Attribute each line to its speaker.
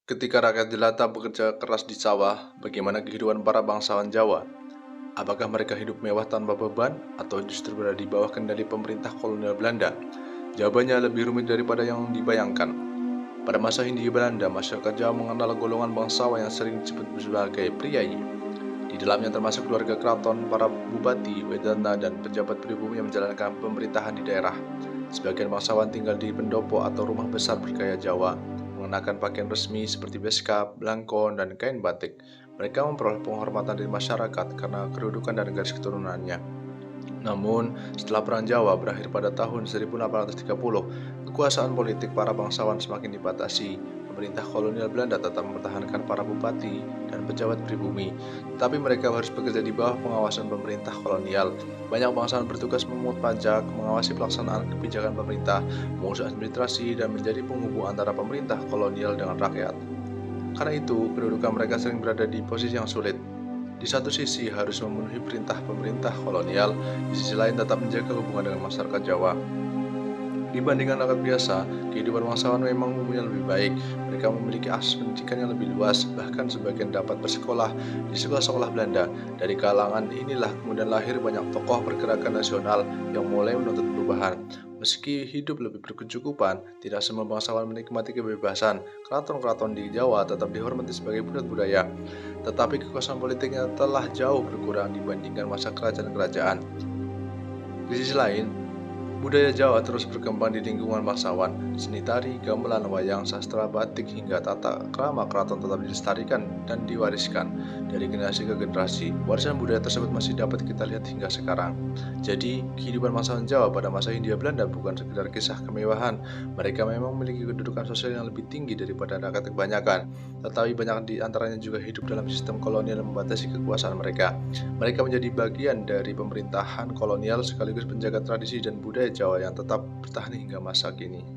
Speaker 1: Ketika rakyat jelata bekerja keras di sawah, bagaimana kehidupan para bangsawan Jawa? Apakah mereka hidup mewah tanpa beban, atau justru berada di bawah kendali pemerintah kolonial Belanda? Jawabannya lebih rumit daripada yang dibayangkan. Pada masa Hindia Belanda, masyarakat Jawa mengenal golongan bangsawan yang sering disebut sebagai priai. Di dalamnya termasuk keluarga keraton, para bupati, wedana, dan pejabat pribumi yang menjalankan pemerintahan di daerah. Sebagian bangsawan tinggal di pendopo atau rumah besar bergaya Jawa, mengenakan pakaian resmi seperti beskap, belangkon, dan kain batik. Mereka memperoleh penghormatan dari masyarakat karena kedudukan dan garis keturunannya. Namun, setelah Perang Jawa berakhir pada tahun 1830, kekuasaan politik para bangsawan semakin dibatasi. Pemerintah kolonial Belanda tetap mempertahankan para bupati dan pejabat pribumi, tetapi mereka harus bekerja di bawah pengawasan pemerintah kolonial. Banyak bangsawan bertugas memungut pajak, mengawasi pelaksanaan kebijakan pemerintah, mengurus administrasi, dan menjadi penghubung antara pemerintah kolonial dengan rakyat. Karena itu, kedudukan mereka sering berada di posisi yang sulit. Di satu sisi harus memenuhi perintah pemerintah kolonial, di sisi lain tetap menjaga hubungan dengan masyarakat Jawa. Dibandingkan rakyat biasa, kehidupan bangsawan memang umumnya lebih baik. Mereka memiliki akses pendidikan yang lebih luas, bahkan sebagian dapat bersekolah di sekolah-sekolah Belanda. Dari kalangan inilah kemudian lahir banyak tokoh pergerakan nasional yang mulai menuntut perubahan. Meski hidup lebih berkecukupan, tidak semua bangsawan menikmati kebebasan. Keraton-keraton di Jawa tetap dihormati sebagai pusat budaya, tetapi kekuasaan politiknya telah jauh berkurang dibandingkan masa kerajaan-kerajaan. Di sisi lain, budaya Jawa terus berkembang di lingkungan bangsawan. Seni tari, gamelan, wayang, sastra, batik, hingga tata krama keraton tetap dilestarikan dan diwariskan dari generasi ke generasi. Warisan budaya tersebut masih dapat kita lihat hingga sekarang. Jadi, kehidupan bangsawan Jawa pada masa Hindia Belanda bukan sekedar kisah kemewahan. Mereka memang memiliki kedudukan sosial yang lebih tinggi daripada rakyat kebanyakan. Tetapi banyak di antaranya juga hidup dalam sistem kolonial yang membatasi kekuasaan mereka. Mereka menjadi bagian dari pemerintahan kolonial sekaligus penjaga tradisi dan budaya Jawa yang tetap bertahan hingga masa kini.